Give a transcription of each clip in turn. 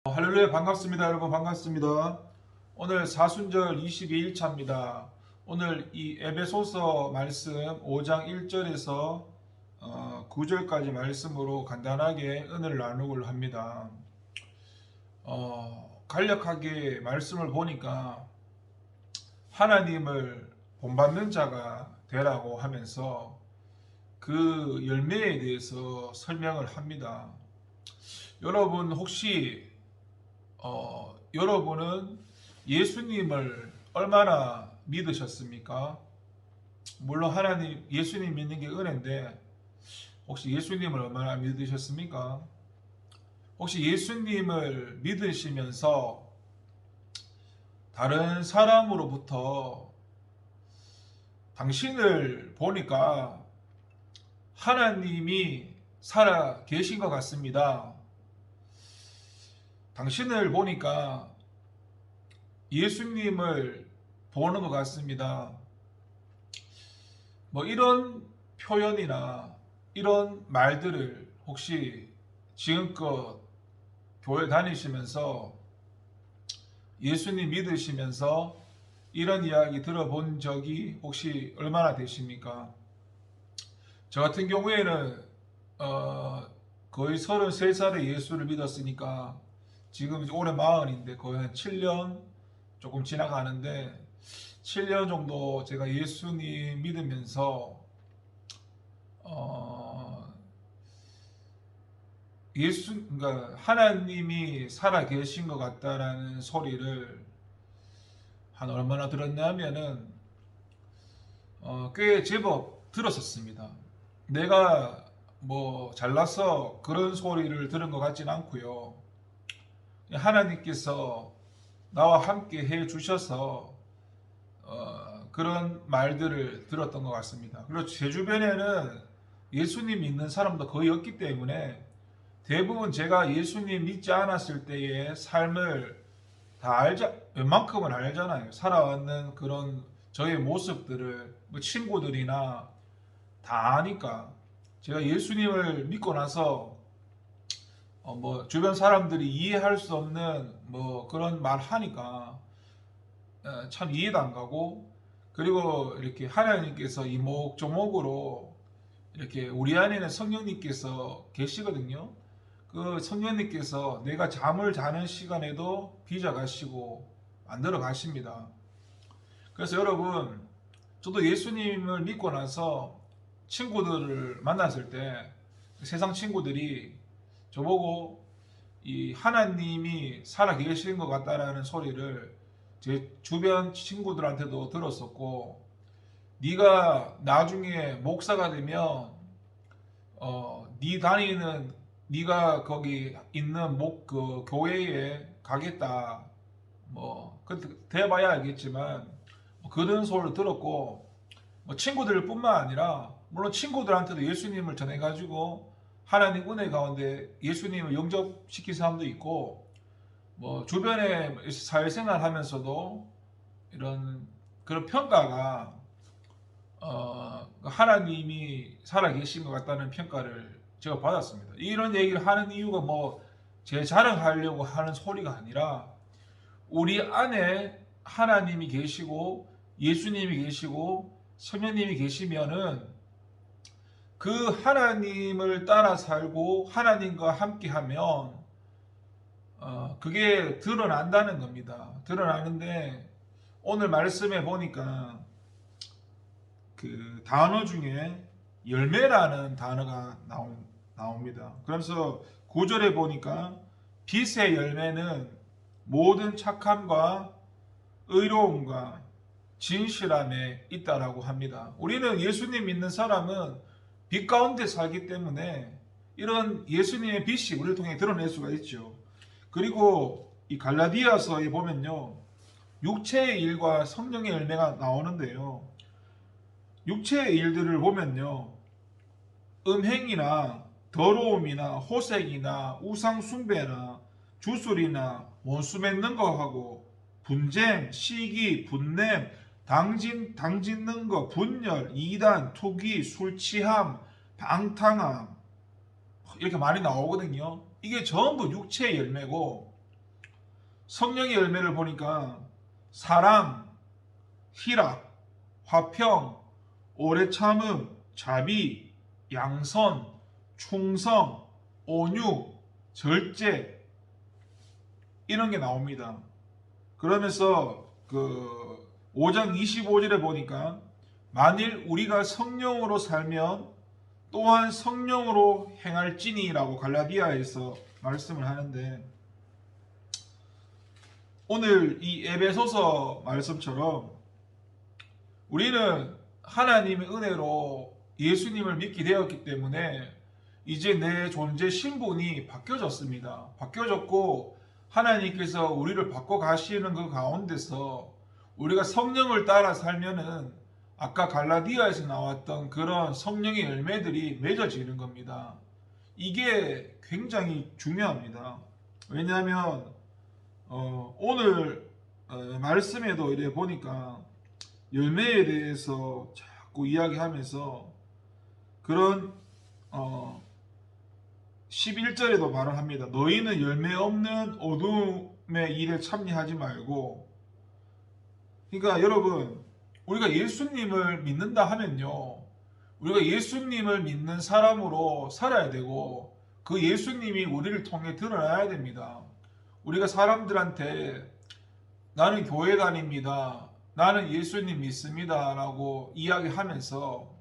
할렐루야, 반갑습니다. 여러분, 반갑습니다. 오늘 사순절 22일차입니다. 오늘 이 에베소서 말씀 5장 1절에서 9절까지 말씀으로 간단하게 은혜를 나누고 합니다. 간략하게 말씀을 보니까 하나님을 본받는 자가 되라고 하면서 그 열매에 대해서 설명을 합니다. 여러분 혹시 여러분은 예수님을 얼마나 믿으셨습니까? 물론 하나님, 예수님 믿는 게 은혜인데 혹시 예수님을 얼마나 믿으셨습니까? 혹시 예수님을 믿으시면서 다른 사람으로부터 당신을 보니까 하나님이 살아 계신 것 같습니다. 당신을 보니까 예수님을 보는 것 같습니다. 이런 표현이나 이런 말들을 혹시 지금껏 교회 다니시면서 예수님 믿으시면서 이런 이야기 들어본 적이 혹시 얼마나 되십니까? 저 같은 경우에는 거의 33살에 예수를 믿었으니까 지금 올해 40인데 거의 한 7년 조금 지나가는데 7년 정도 제가 예수님 믿으면서 그러니까 하나님이 살아 계신 것 같다라는 소리를 한 얼마나 들었냐면은 꽤 제법 들었었습니다. 내가 잘나서 그런 소리를 들은 것 같진 않고요. 하나님께서 나와 함께 해 주셔서 그런 말들을 들었던 것 같습니다. 그리고 제 주변에는 예수님 믿는 사람도 거의 없기 때문에 대부분 제가 예수님 믿지 않았을 때의 삶을 다 웬만큼은 알잖아요. 살아왔는 그런 저의 모습들을 친구들이나 다 아니까 제가 예수님을 믿고 나서 주변 사람들이 이해할 수 없는 그런 말 하니까 참 이해도 안 가고, 그리고 이렇게 하나님께서 이목조목으로 이렇게 우리 안에는 성령님께서 계시거든요. 그 성령님께서 내가 잠을 자는 시간에도 빚어가시고 만들어 가십니다. 그래서 여러분, 저도 예수님을 믿고 나서 친구들을 만났을 때 세상 친구들이 저보고 이 하나님이 살아 계신 것 같다라는 소리를 제 주변 친구들한테도 들었었고, 네가 나중에 목사가 되면 네 다니는 네가 거기 있는 그 교회에 가겠다, 그때 돼봐야 알겠지만 그런 소리를 들었고, 친구들뿐만 아니라 물론 친구들한테도 예수님을 전해가지고 하나님 은혜 가운데 예수님을 영접시킨 사람도 있고, 주변에 사회생활 하면서도 이런 그런 평가가 하나님이 살아계신 것 같다는 평가를 제가 받았습니다. 이런 얘기를 하는 이유가 제 자랑하려고 하는 소리가 아니라 우리 안에 하나님이 계시고 예수님이 계시고 성령님이 계시면은 그 하나님을 따라 살고 하나님과 함께하면 그게 드러난다는 겁니다. 드러나는데 오늘 말씀에 보니까 그 단어 중에 열매라는 단어가 나옵니다. 그래서 9절에 보니까 빛의 열매는 모든 착함과 의로움과 진실함에 있다라고 합니다. 우리는 예수님 믿는 사람은 빛 가운데 살기 때문에 이런 예수님의 빛이 우리를 통해 드러낼 수가 있죠. 그리고 이 갈라디아서에 보면요, 육체의 일과 성령의 열매가 나오는데요, 육체의 일들을 보면요, 음행이나 더러움이나 호색이나 우상숭배나 주술이나 원수 맺는 거하고 분쟁, 시기, 분냄, 당짓는 거, 분열, 이단, 투기, 술 취함, 방탕함, 이렇게 많이 나오거든요. 이게 전부 육체의 열매고, 성령의 열매를 보니까 사랑, 희락, 화평, 오래 참음, 자비, 양선, 충성, 온유, 절제 이런 게 나옵니다. 그러면서 그 5장 25절에 보니까 만일 우리가 성령으로 살면 또한 성령으로 행할지니라고 갈라디아에서 말씀을 하는데, 오늘 이 에베소서 말씀처럼 우리는 하나님의 은혜로 예수님을 믿게 되었기 때문에 이제 내 존재 신분이 바뀌어졌습니다. 바뀌어졌고 하나님께서 우리를 바꿔 가시는 그 가운데서 우리가 성령을 따라 살면은 아까 갈라디아에서 나왔던 그런 성령의 열매들이 맺어지는 겁니다. 이게 굉장히 중요합니다. 왜냐하면 오늘 말씀에도 이래 보니까 열매에 대해서 자꾸 이야기하면서 그런 11절에도 말을 합니다. 너희는 열매 없는 어둠의 일에 참여하지 말고. 그러니까 여러분, 우리가 예수님을 믿는다 하면요, 우리가 예수님을 믿는 사람으로 살아야 되고 그 예수님이 우리를 통해 드러나야 됩니다. 우리가 사람들한테 나는 교회 다닙니다, 나는 예수님 믿습니다 라고 이야기하면서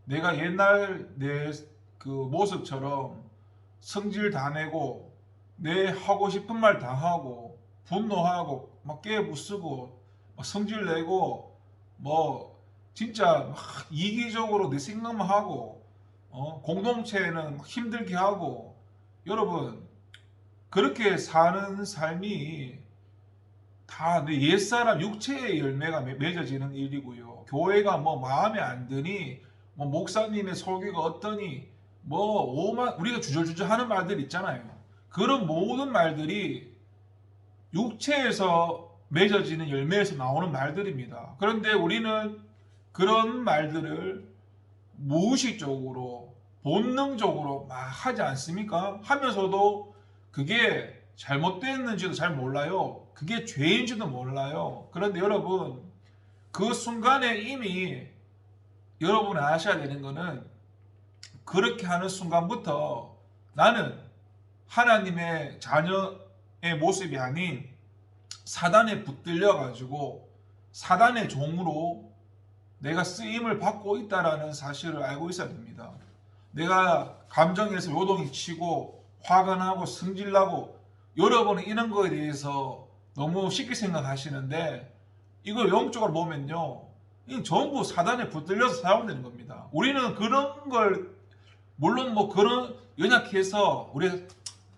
내가 옛날 내 그 모습처럼 성질 다 내고 내 하고 싶은 말 다 하고 분노하고 막 깨부수고 막 성질 내고 뭐 진짜 막 이기적으로 내 생각만 하고 공동체는 막 힘들게 하고, 여러분 그렇게 사는 삶이 다 내 옛사람 육체의 열매가 맺어지는 일이고요. 교회가 뭐 마음에 안 드니 뭐 목사님의 설교가 어떠니 뭐 오만 우리가 주저주저 하는 말들 있잖아요. 그런 모든 말들이 육체에서 맺어지는 열매에서 나오는 말들입니다. 그런데 우리는 그런 말들을 무의식적으로 본능적으로 막 하지 않습니까? 하면서도 그게 잘못됐는지도 잘 몰라요. 그게 죄인지도 몰라요. 그런데 여러분, 그 순간에 이미 여러분이 아셔야 되는 거는 그렇게 하는 순간부터 나는 하나님의 자녀의 모습이 아닌 사단에 붙들려 가지고 사단의 종으로 내가 쓰임을 받고 있다라는 사실을 알고 있어야 됩니다. 내가 감정에서 요동이 치고 화가 나고 성질나고, 여러분은 이런 거에 대해서 너무 쉽게 생각하시는데 이걸 영적으로 보면요, 이 전부 사단에 붙들려서 사용되는 겁니다. 우리는 그런 걸, 물론 뭐 그런 연약해서 우리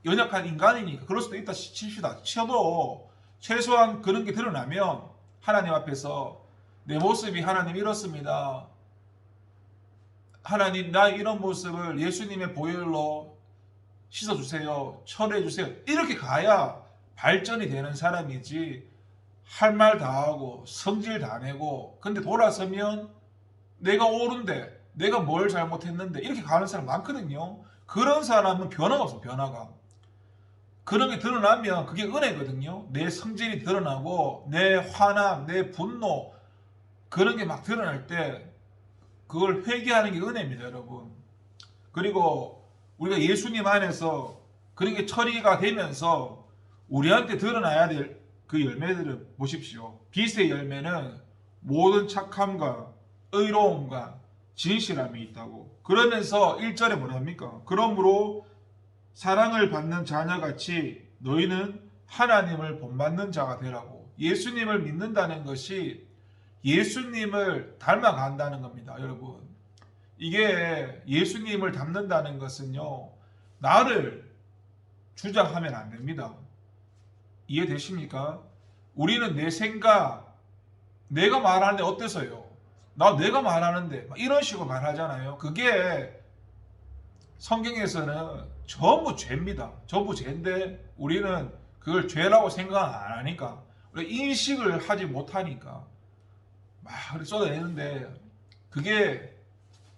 연약한 인간이니까 그럴 수도 있다 칩시다. 쳐도 최소한 그런 게 드러나면 하나님 앞에서 내 모습이 하나님 이렇습니다, 하나님 나 이런 모습을 예수님의 보혈로 씻어주세요, 철회해주세요, 이렇게 가야 발전이 되는 사람이지, 할 말 다 하고 성질 다 내고 근데 돌아서면 내가 옳은데 내가 뭘 잘못했는데 이렇게 가는 사람 많거든요. 그런 사람은 변화가 없어. 변화가. 그런 게 드러나면 그게 은혜거든요. 내 성질이 드러나고 내 화남, 내 분노 그런 게 막 드러날 때 그걸 회개하는 게 은혜입니다, 여러분. 그리고 우리가 예수님 안에서 그런 게 처리가 되면서 우리한테 드러나야 될 그 열매들을 보십시오. 빛의 열매는 모든 착함과 의로움과 진실함이 있다고. 그러면서 1절에 뭐라 합니까? 그러므로 사랑을 받는 자녀같이 너희는 하나님을 본받는 자가 되라고. 예수님을 믿는다는 것이 예수님을 닮아간다는 겁니다, 여러분. 이게 예수님을 닮는다는 것은요, 나를 주장하면 안 됩니다. 이해되십니까? 우리는 내 생각, 내가 말하는데 어때서요? 내가 말하는데 이런 식으로 말하잖아요. 그게 성경에서는 전부 죄입니다. 전부 죄인데 우리는 그걸 죄라고 생각 안 하니까, 우리 인식을 하지 못하니까 막 쏟아내는데 그게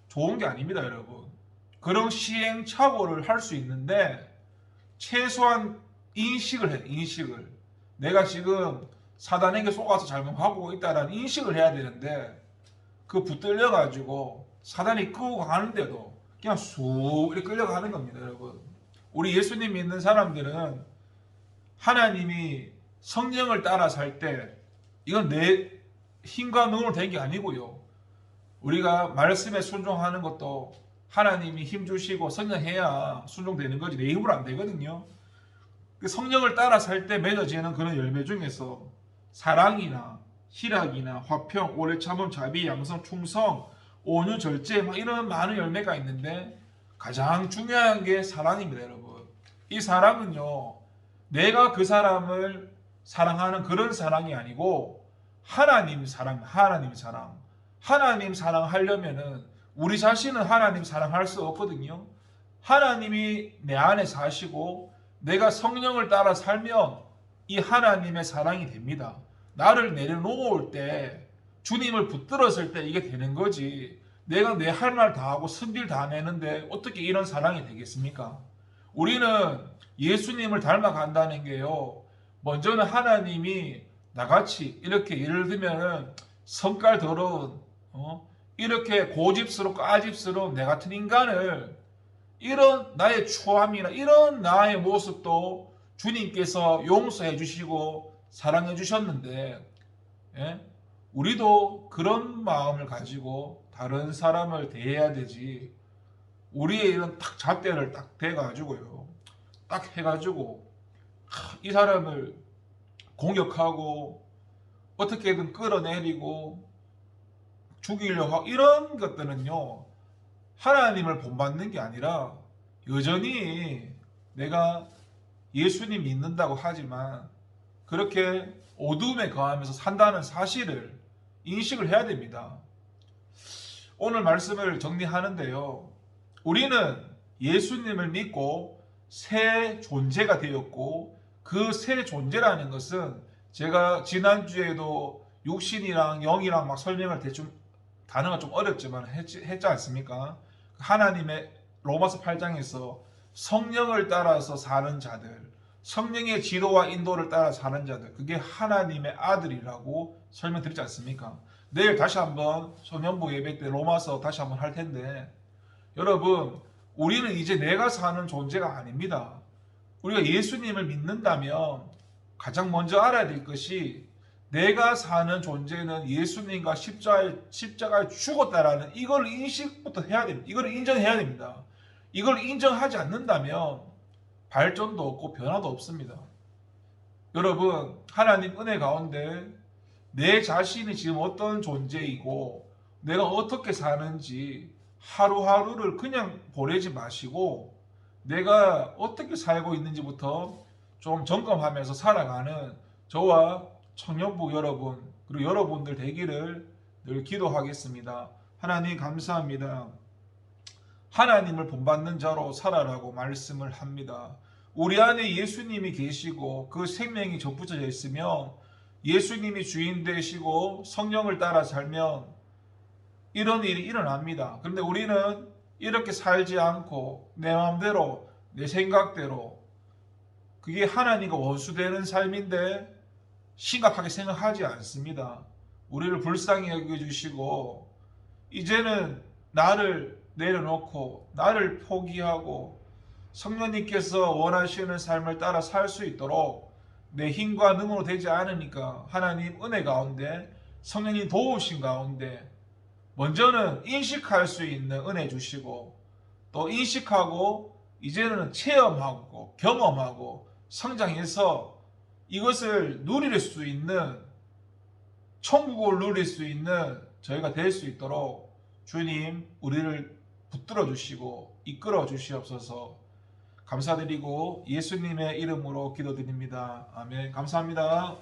좋은 게 아닙니다, 여러분. 그런 시행착오를 할 수 있는데 최소한 인식을 해요. 인식을. 내가 지금 사단에게 속아서 잘못하고 있다라는 인식을 해야 되는데 그 붙들려 가지고 사단이 끌고 가는데도 그냥 쑥 이렇게 끌려가는 겁니다, 여러분. 우리 예수님 믿는 사람들은 하나님이 성령을 따라 살 때 이건 내 힘과 능으로 된 게 아니고요. 우리가 말씀에 순종하는 것도 하나님이 힘 주시고 성령해야 순종되는 거지 내 힘으로 안 되거든요. 성령을 따라 살 때 맺어지는 그런 열매 중에서 사랑이나 희락이나 화평, 오래 참음, 자비, 양성, 충성, 온유, 절제 막 이런 많은 열매가 있는데 가장 중요한 게 사랑입니다, 여러분. 이 사랑은요, 내가 그 사람을 사랑하는 그런 사랑이 아니고 하나님 사랑, 하나님 사랑. 하나님 사랑하려면은 우리 자신은 하나님 사랑할 수 없거든요. 하나님이 내 안에 사시고 내가 성령을 따라 살면 이 하나님의 사랑이 됩니다. 나를 내려놓을 때 주님을 붙들었을 때 이게 되는 거지. 내가 내 할 말 다 하고 성질 다 내는데 어떻게 이런 사랑이 되겠습니까? 우리는 예수님을 닮아간다는 게요. 먼저는 하나님이 나같이 이렇게 예를 들면 성깔 더러운 이렇게 고집스럽고 아집스러운 내 같은 인간을 이런 나의 추함이나 이런 나의 모습도 주님께서 용서해 주시고 사랑해 주셨는데 우리도 그런 마음을 가지고 다른 사람을 대해야 되지. 우리의 이런 딱 잣대를 딱 대가지고요. 딱 해가지고 이 사람을 공격하고 어떻게든 끌어내리고 죽이려고 하고 이런 것들은요. 하나님을 본받는 게 아니라 여전히 내가 예수님 믿는다고 하지만 그렇게 어둠에 거하면서 산다는 사실을 인식을 해야 됩니다. 오늘 말씀을 정리하는데요. 우리는 예수님을 믿고 새 존재가 되었고 그 새 존재라는 것은 제가 지난주에도 육신이랑 영이랑 막 설명을 대충 단어가 좀 어렵지만 했지 않습니까? 하나님의 로마서 8장에서 성령을 따라서 사는 자들, 성령의 지도와 인도를 따라 사는 자들, 그게 하나님의 아들이라고 설명드리지 않습니까? 내일 다시 한번 청년부 예배 때 로마서 다시 한번 할 텐데 여러분 우리는 이제 내가 사는 존재가 아닙니다. 우리가 예수님을 믿는다면 가장 먼저 알아야 될 것이 내가 사는 존재는 예수님과 십자가에 죽었다라는 이걸 인식부터 해야 됩니다. 이걸 인정해야 됩니다. 이걸 인정하지 않는다면 발전도 없고 변화도 없습니다. 여러분 하나님 은혜 가운데 내 자신이 지금 어떤 존재이고 내가 어떻게 사는지 하루하루를 그냥 보내지 마시고 내가 어떻게 살고 있는지부터 좀 점검하면서 살아가는 저와 청년부 여러분 그리고 여러분들 되기를 늘 기도하겠습니다. 하나님 감사합니다. 하나님을 본받는 자로 살아라고 말씀을 합니다. 우리 안에 예수님이 계시고 그 생명이 접붙여져 있으면 예수님이 주인 되시고 성령을 따라 살면 이런 일이 일어납니다. 그런데 우리는 이렇게 살지 않고 내 마음대로 내 생각대로 그게 하나님과 원수되는 삶인데 심각하게 생각하지 않습니다. 우리를 불쌍히 여겨주시고 이제는 나를 내려놓고 나를 포기하고 성령님께서 원하시는 삶을 따라 살 수 있도록 내 힘과 능으로 되지 않으니까 하나님 은혜 가운데 성령님 도우신 가운데 먼저는 인식할 수 있는 은혜 주시고 또 인식하고 이제는 체험하고 경험하고 성장해서 이것을 누릴 수 있는 천국을 누릴 수 있는 저희가 될 수 있도록 주님 우리를 붙들어 주시고 이끌어 주시옵소서. 감사드리고 예수님의 이름으로 기도드립니다. 아멘. 감사합니다.